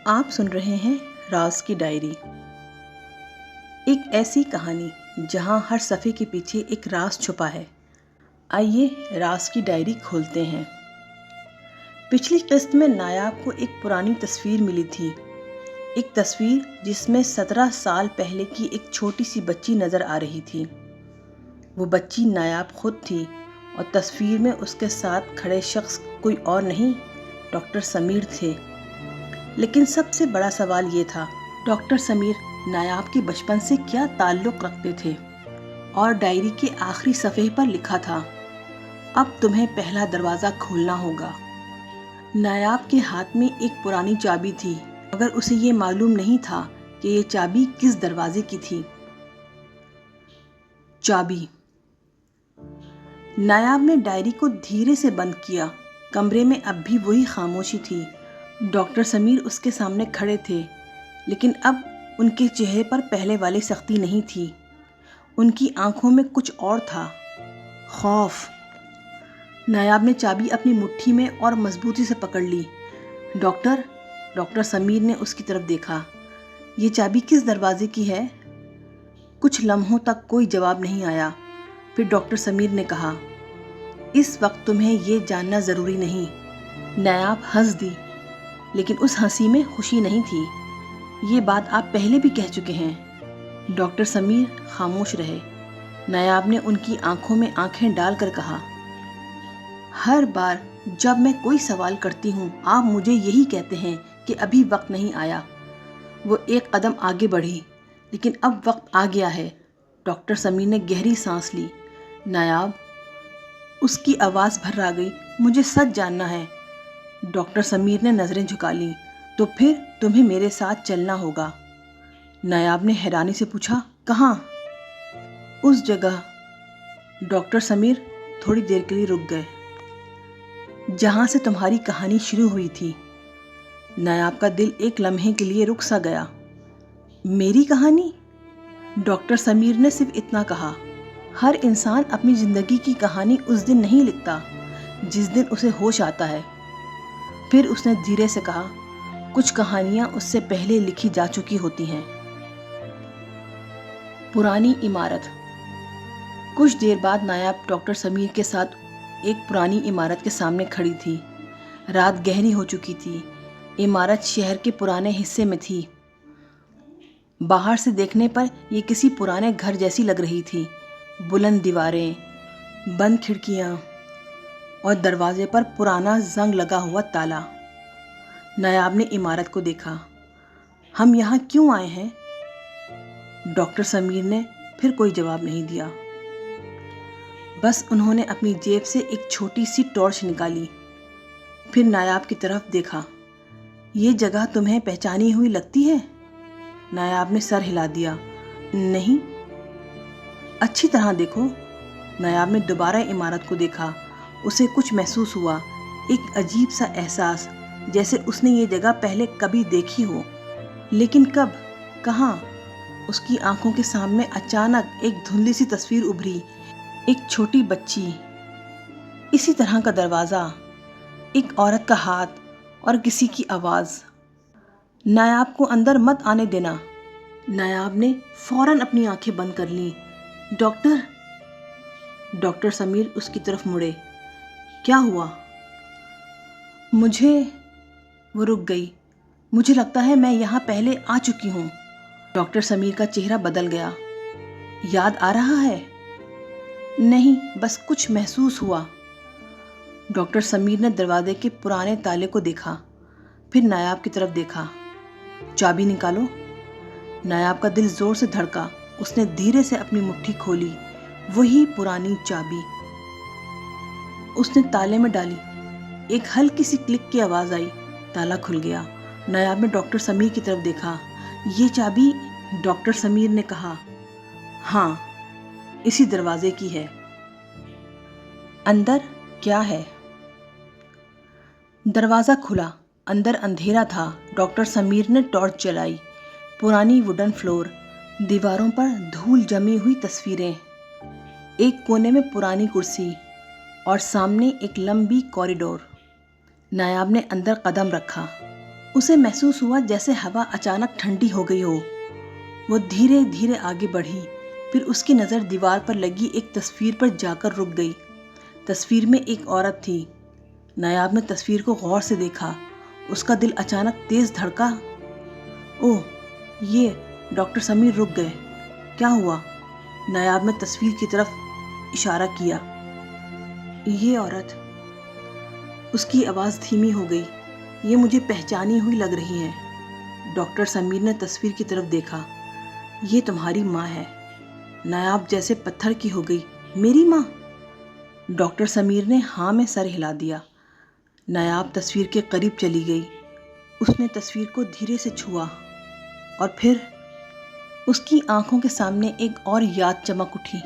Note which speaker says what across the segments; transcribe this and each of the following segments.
Speaker 1: آپ سن رہے ہیں راز کی ڈائری، ایک ایسی کہانی جہاں ہر صفحے کے پیچھے ایک راز چھپا ہے۔ آئیے راز کی ڈائری کھولتے ہیں۔ پچھلی قسط میں نایاب کو ایک پرانی تصویر ملی تھی، ایک تصویر جس میں 17 سال پہلے کی ایک چھوٹی سی بچی نظر آ رہی تھی۔ وہ بچی نایاب خود تھی اور تصویر میں اس کے ساتھ کھڑے شخص کوئی اور نہیں، ڈاکٹر سمیر تھے۔ لیکن سب سے بڑا سوال یہ تھا، ڈاکٹر سمیر نایاب کے بچپن سے کیا تعلق رکھتے تھے؟ اور ڈائری کے آخری صفحے پر لکھا تھا، اب تمہیں پہلا دروازہ کھولنا ہوگا۔ نایاب کے ہاتھ میں ایک پرانی چابی تھی، مگر اسے یہ معلوم نہیں تھا کہ یہ چابی کس دروازے کی تھی۔ چابی۔ نایاب نے ڈائری کو دھیرے سے بند کیا۔ کمرے میں اب بھی وہی خاموشی تھی۔ ڈاکٹر سمیر اس کے سامنے کھڑے تھے، لیکن اب ان کے چہرے پر پہلے والی سختی نہیں تھی۔ ان کی آنکھوں میں کچھ اور تھا، خوف۔ نایاب نے چابی اپنی مٹھی میں اور مضبوطی سے پکڑ لی۔ ڈاکٹر سمیر نے اس کی طرف دیکھا۔ یہ چابی کس دروازے کی ہے؟ کچھ لمحوں تک کوئی جواب نہیں آیا۔ پھر ڈاکٹر سمیر نے کہا، اس وقت تمہیں یہ جاننا ضروری نہیں۔ نایاب ہنس دی، لیکن اس ہنسی میں خوشی نہیں تھی۔ یہ بات آپ پہلے بھی کہہ چکے ہیں۔ ڈاکٹر سمیر خاموش رہے۔ نایاب نے ان کی آنکھوں میں آنکھیں ڈال کر کہا، ہر بار جب میں کوئی سوال کرتی ہوں آپ مجھے یہی کہتے ہیں کہ ابھی وقت نہیں آیا۔ وہ ایک قدم آگے بڑھی، لیکن اب وقت آ گیا ہے۔ ڈاکٹر سمیر نے گہری سانس لی۔ نایاب، اس کی آواز بھر گئی، مجھے سچ جاننا ہے۔ ڈاکٹر سمیر نے نظریں جھکا لیں۔ تو پھر تمہیں میرے ساتھ چلنا ہوگا۔ نایاب نے حیرانی سے پوچھا، کہاں؟ اس جگہ۔ ڈاکٹر سمیر تھوڑی دیر کے لیے رک گئے، جہاں سے تمہاری کہانی شروع ہوئی تھی۔ نایاب کا دل ایک لمحے کے لیے رک سا گیا۔ میری کہانی؟ ڈاکٹر سمیر نے صرف اتنا کہا، ہر انسان اپنی زندگی کی کہانی اس دن نہیں لکھتا جس دن اسے ہوش آتا ہے۔ پھر اس نے دھیرے سے کہا، کچھ کہانیاں اس سے پہلے لکھی جا چکی ہوتی ہیں۔ پرانی عمارت۔ کچھ دیر بعد نایاب ڈاکٹر سمیر کے ساتھ ایک پرانی عمارت کے سامنے کھڑی تھی۔ رات گہری ہو چکی تھی۔ عمارت شہر کے پرانے حصے میں تھی۔ باہر سے دیکھنے پر یہ کسی پرانے گھر جیسی لگ رہی تھی۔ بلند دیواریں، بند کھڑکیاں اور دروازے پر پرانا زنگ لگا ہوا تالا۔ نایاب نے عمارت کو دیکھا۔ ہم یہاں کیوں آئے ہیں؟ ڈاکٹر سمیر نے پھر کوئی جواب نہیں دیا۔ بس انہوں نے اپنی جیب سے ایک چھوٹی سی ٹارچ نکالی، پھر نایاب کی طرف دیکھا۔ یہ جگہ تمہیں پہچانی ہوئی لگتی ہے؟ نایاب نے سر ہلا دیا، نہیں۔ اچھی طرح دیکھو۔ نایاب نے دوبارہ عمارت کو دیکھا۔ اسے کچھ محسوس ہوا، ایک عجیب سا احساس، جیسے اس نے یہ جگہ پہلے کبھی دیکھی ہو، لیکن کب، کہاں؟ اس کی آنکھوں کے سامنے اچانک ایک دھندلی سی تصویر ابھری، ایک چھوٹی بچی، اسی طرح کا دروازہ، ایک عورت کا ہاتھ اور کسی کی آواز، نایاب کو اندر مت آنے دینا۔ نایاب نے فوراً اپنی آنکھیں بند کر لیں۔ ڈاکٹر سمیر اس کی طرف مڑے، کیا ہوا؟ وہ رک گئی، مجھے لگتا ہے میں یہاں پہلے آ چکی ہوں۔ ڈاکٹر سمیر کا چہرہ بدل گیا، یاد آ رہا ہے؟ نہیں، بس کچھ محسوس ہوا۔ ڈاکٹر سمیر نے دروازے کے پرانے تالے کو دیکھا، پھر نایاب کی طرف دیکھا، چابی نکالو۔ نایاب کا دل زور سے دھڑکا۔ اس نے دھیرے سے اپنی مٹھی کھولی، وہی پرانی چابی۔ اس نے تالے میں ڈالی، ایک ہلکی سی کلک کی آواز آئی، تالا کھل گیا۔ نایاب نے ڈاکٹر سمیر کی طرف دیکھا، یہ چابی؟ ڈاکٹر سمیر نے کہا، ہاں، اسی دروازے کی ہے۔ اندر کیا ہے؟ دروازہ کھلا، اندر اندھیرا تھا۔ ڈاکٹر سمیر نے ٹارچ جلائی۔ پرانی ووڈن فلور، دیواروں پر دھول جمی ہوئی تصویریں، ایک کونے میں پرانی کرسی اور سامنے ایک لمبی کوریڈور۔ نایاب نے اندر قدم رکھا۔ اسے محسوس ہوا جیسے ہوا اچانک ٹھنڈی ہو گئی ہو۔ وہ دھیرے دھیرے آگے بڑھی، پھر اس کی نظر دیوار پر لگی ایک تصویر پر جا کر رک گئی۔ تصویر میں ایک عورت تھی۔ نایاب نے تصویر کو غور سے دیکھا۔ اس کا دل اچانک تیز دھڑکا۔ اوہ، یہ ڈاکٹر سمیر رک گئے۔ کیا ہوا؟ نایاب نے تصویر کی طرف اشارہ کیا۔ یہ عورت، اس کی آواز دھیمی ہو گئی، یہ مجھے پہچانی ہوئی لگ رہی ہے۔ ڈاکٹر سمیر نے تصویر کی طرف دیکھا۔ یہ تمہاری ماں ہے۔ نایاب جیسے پتھر کی ہو گئی۔ میری ماں؟ ڈاکٹر سمیر نے ہاں میں سر ہلا دیا۔ نایاب تصویر کے قریب چلی گئی۔ اس نے تصویر کو دھیرے سے چھوا اور پھر اس کی آنکھوں کے سامنے ایک اور یاد چمک اٹھی۔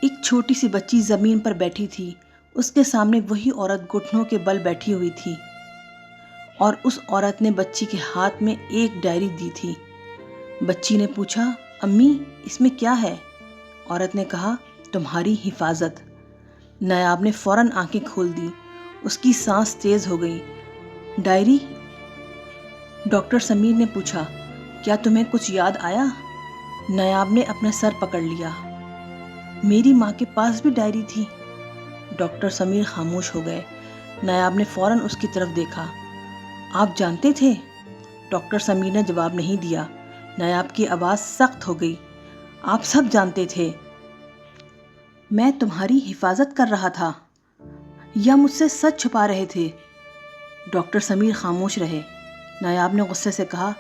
Speaker 1: ایک چھوٹی سی بچی زمین پر بیٹھی تھی۔ اس کے سامنے وہی عورت گھٹنوں کے بل بیٹھی ہوئی تھی اور اس عورت نے بچی کے ہاتھ میں ایک ڈائری دی تھی۔ بچی نے پوچھا، امی اس میں کیا ہے؟ عورت نے کہا، تمہاری حفاظت۔ نایاب نے فوراً آنکھیں کھول دی۔ اس کی سانس تیز ہو گئی۔ ڈائری؟ ڈاکٹر سمیر نے پوچھا، کیا تمہیں کچھ یاد آیا؟ نایاب نے اپنا سر پکڑ لیا۔ میری ماں کے پاس بھی ڈائری تھی۔ ڈاکٹر سمیر خاموش ہو گئے۔ نایاب نے فوراً اس کی طرف دیکھا۔ آپ جانتے تھے؟ ڈاکٹر سمیر نے جواب نہیں دیا۔ نایاب کی آواز سخت ہو گئی۔ آپ سب جانتے تھے؟ میں تمہاری حفاظت کر رہا تھا یا مجھ سے سچ چھپا رہے تھے؟ ڈاکٹر سمیر خاموش رہے۔ نایاب نے غصے سے کہا،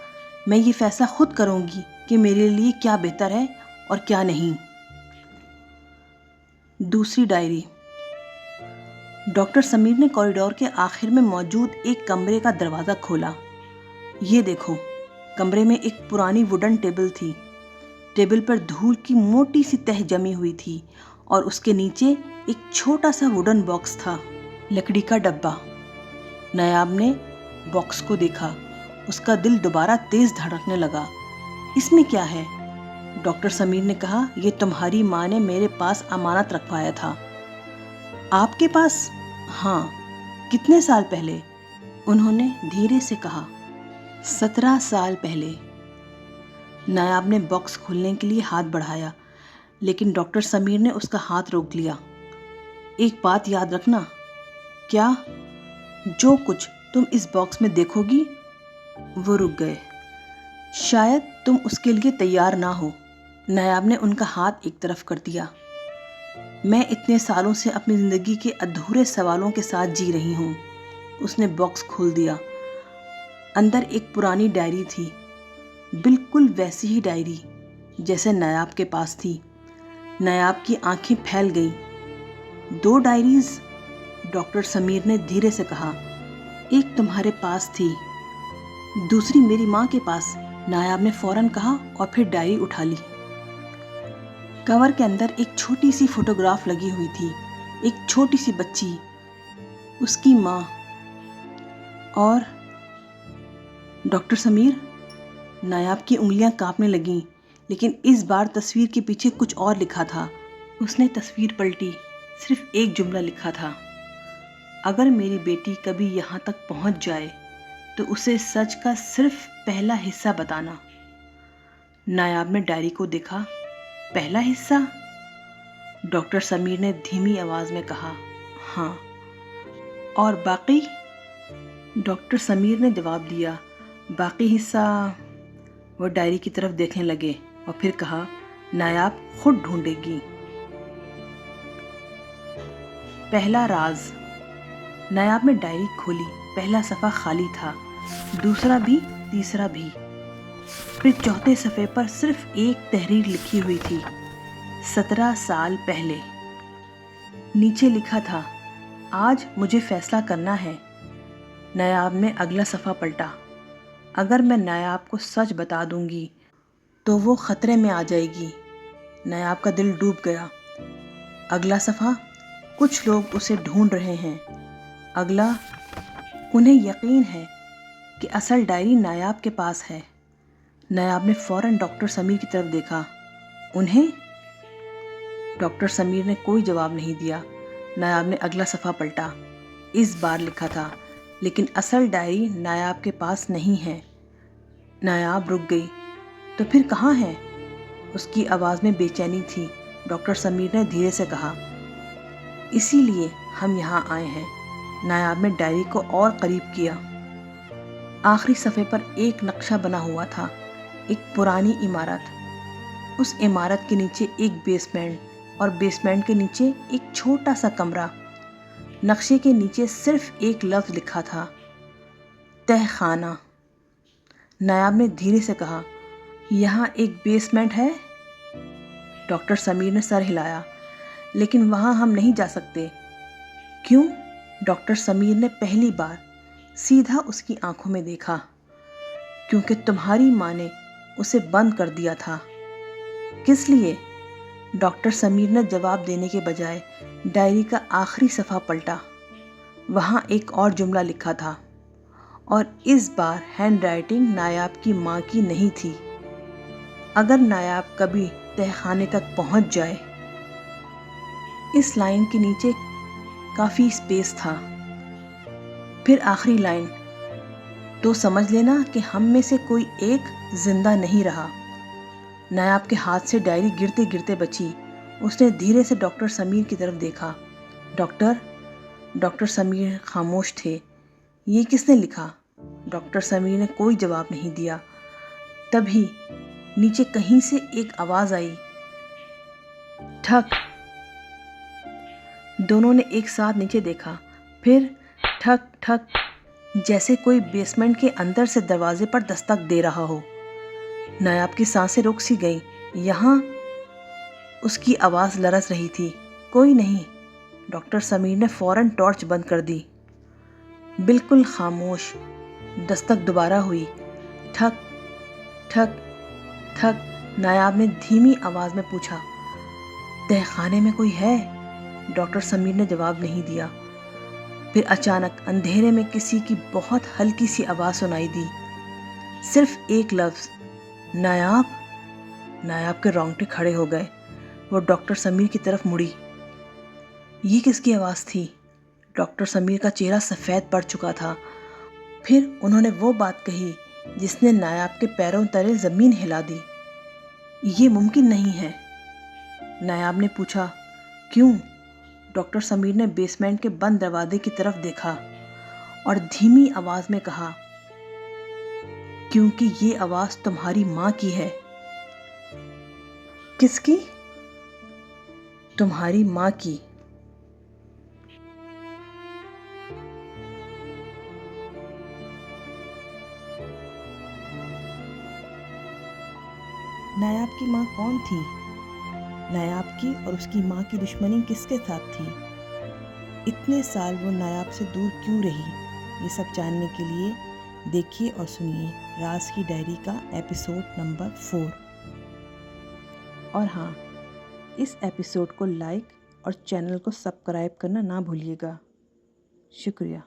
Speaker 1: میں یہ فیصلہ خود کروں گی کہ میرے لیے کیا بہتر ہے اور کیا نہیں۔ دوسری ڈائری۔ ڈاکٹر سمیر نے کوریڈور کے آخر میں موجود ایک کمرے کا دروازہ کھولا۔ یہ دیکھو۔ کمرے میں ایک پرانی ووڈن ٹیبل تھی۔ ٹیبل پر دھول کی موٹی سی تہ جمی ہوئی تھی اور اس کے نیچے ایک چھوٹا سا ووڈن باکس تھا، لکڑی کا ڈبہ۔ نایاب نے باکس کو دیکھا۔ اس کا دل دوبارہ تیز دھڑکنے لگا۔ اس میں کیا ہے؟ ڈاکٹر سمیر نے کہا، یہ تمہاری ماں نے میرے پاس امانت رکھوایا تھا۔ آپ کے پاس؟ ہاں۔ کتنے سال پہلے؟ انہوں نے دھیرے سے کہا، 17 سال پہلے۔ نایاب نے باکس کھولنے کے لیے ہاتھ بڑھایا، لیکن ڈاکٹر سمیر نے اس کا ہاتھ روک لیا۔ ایک بات یاد رکھنا۔ کیا؟ جو کچھ تم اس باکس میں دیکھو گی۔ وہ رک گئے۔ شاید تم اس کے لیے تیار نہ ہو۔ نایاب نے ان کا ہاتھ ایک طرف کر دیا۔ میں اتنے سالوں سے اپنی زندگی کے ادھورے سوالوں کے ساتھ جی رہی ہوں۔ اس نے باکس کھول دیا۔ اندر ایک پرانی ڈائری تھی، بالکل ویسی ہی ڈائری جیسے نایاب کے پاس تھی۔ نایاب کی آنکھیں پھیل گئیں۔ 2 ڈائریز؟ ڈاکٹر سمیر نے دھیرے سے کہا۔ ایک تمہارے پاس تھی، دوسری میری ماں کے پاس، نایاب نے فوراً کہا اور پھر ڈائری اٹھا لی۔ کور کے اندر ایک چھوٹی سی فوٹوگراف لگی ہوئی تھی، ایک چھوٹی سی بچی، اس کی ماں اور ڈاکٹر سمیر۔ نایاب کی انگلیاں کانپنے لگیں، لیکن اس بار تصویر کے پیچھے کچھ اور لکھا تھا۔ اس نے تصویر پلٹی۔ صرف ایک جملہ لکھا تھا، اگر میری بیٹی کبھی یہاں تک پہنچ جائے تو اسے سچ کا صرف پہلا حصہ بتانا۔ نایاب نے ڈائری کو دیکھا۔ پہلا حصہ؟ ڈاکٹر سمیر نے دھیمی آواز میں کہا، ہاں۔ اور باقی؟ ڈاکٹر سمیر نے جواب دیا، باقی حصہ؟ وہ ڈائری کی طرف دیکھنے لگے اور پھر کہا، نایاب خود ڈھونڈے گی۔ پہلا راز۔ نایاب نے ڈائری کھولی۔ پہلا صفحہ خالی تھا، دوسرا بھی، تیسرا بھی۔ پھر چوتھے صفحے پر صرف ایک تحریر لکھی ہوئی تھی، 17 سال پہلے۔ نیچے لکھا تھا، آج مجھے فیصلہ کرنا ہے۔ نایاب نے اگلا صفحہ پلٹا۔ اگر میں نایاب کو سچ بتا دوں گی تو وہ خطرے میں آ جائے گی۔ نایاب کا دل ڈوب گیا۔ اگلا صفحہ، کچھ لوگ اسے ڈھونڈ رہے ہیں۔ اگلا، انہیں یقین ہے کہ اصل ڈائری نایاب کے پاس ہے۔ نایاب نے فوراً ڈاکٹر سمیر کی طرف دیکھا۔ انہیں؟ ڈاکٹر سمیر نے کوئی جواب نہیں دیا۔ نایاب نے اگلا صفحہ پلٹا۔ اس بار لکھا تھا، لیکن اصل ڈائری نایاب کے پاس نہیں ہے۔ نایاب رک گئی۔ تو پھر کہاں ہے؟ اس کی آواز میں بے چینی تھی۔ ڈاکٹر سمیر نے دھیرے سے کہا، اسی لیے ہم یہاں آئے ہیں۔ نایاب نے ڈائری کو اور قریب کیا۔ آخری صفحے پر ایک نقشہ بنا ہوا تھا، ایک پرانی عمارت، اس عمارت کے نیچے ایک بیسمنٹ اور بیسمنٹ کے نیچے ایک چھوٹا سا کمرہ۔ نقشے کے نیچے صرف ایک لفظ لکھا تھا، تہ خانہ۔ نایاب نے دھیرے سے کہا، یہاں ایک بیسمنٹ ہے؟ ڈاکٹر سمیر نے سر ہلایا، لیکن وہاں ہم نہیں جا سکتے۔ کیوں؟ ڈاکٹر سمیر نے پہلی بار سیدھا اس کی آنکھوں میں دیکھا۔ کیونکہ تمہاری ماں نے اسے بند کر دیا تھا۔ کس لیے؟ ڈاکٹر سمیر نے جواب دینے کے بجائے ڈائری کا آخری صفحہ پلٹا۔ وہاں ایک اور جملہ لکھا تھا، اور اس بار ہینڈ رائٹنگ نایاب کی ماں کی نہیں تھی۔ اگر نایاب کبھی تہ خانے تک پہنچ جائے۔ اس لائن کے نیچے کافی اسپیس تھا۔ پھر آخری لائن، تو سمجھ لینا کہ ہم میں سے کوئی ایک زندہ نہیں رہا۔ نایاب کے ہاتھ سے ڈائری گرتے گرتے بچی۔ اس نے دھیرے سے ڈاکٹر سمیر کی طرف دیکھا۔ ڈاکٹر سمیر خاموش تھے۔ یہ کس نے لکھا؟ ڈاکٹر سمیر نے کوئی جواب نہیں دیا۔ تبھی نیچے کہیں سے ایک آواز آئی، ٹھک۔ دونوں نے ایک ساتھ نیچے دیکھا، پھر ٹھک ٹھک، جیسے کوئی بیسمنٹ کے اندر سے دروازے پر دستک دے رہا ہو۔ نایاب کی سانسیں رک سی گئیں۔ یہاں؟ اس کی آواز لرز رہی تھی۔ کوئی نہیں۔ ڈاکٹر سمیر نے فوراً ٹارچ بند کر دی۔ بالکل خاموش۔ دستک دوبارہ ہوئی، ٹھک ٹھک ٹھک۔ نایاب نے دھیمی آواز میں پوچھا، تہ خانے میں کوئی ہے؟ ڈاکٹر سمیر نے جواب نہیں دیا۔ پھر اچانک اندھیرے میں کسی کی بہت ہلکی سی آواز سنائی دی، صرف ایک لفظ، نایاب۔ نایاب کے رونگٹے کھڑے ہو گئے۔ وہ ڈاکٹر سمیر کی طرف مڑی۔ یہ کس کی آواز تھی؟ ڈاکٹر سمیر کا چہرہ سفید پڑ چکا تھا۔ پھر انہوں نے وہ بات کہی جس نے نایاب کے پیروں تلے زمین ہلا دی۔ یہ ممکن نہیں ہے۔ نایاب نے پوچھا، کیوں؟ ڈاکٹر سمیر نے بیسمنٹ کے بند دروازے کی طرف دیکھا اور دھیمی آواز میں کہا، کیونکہ یہ آواز تمہاری ماں کی ہے۔ کس کی؟ تمہاری ماں کی۔ نایاب کی ماں کون تھی؟ نایاب کی اور اس کی ماں کی دشمنی کس کے ساتھ تھی؟ اتنے سال وہ نایاب سے دور کیوں رہی؟ یہ سب جاننے کے لیے دیکھیے اور سنیے راز کی ڈائری کا ایپیسوڈ نمبر 4۔ اور ہاں، اس ایپیسوڈ کو لائک اور چینل کو سبسکرائب کرنا نہ بھولیے گا۔ شکریہ۔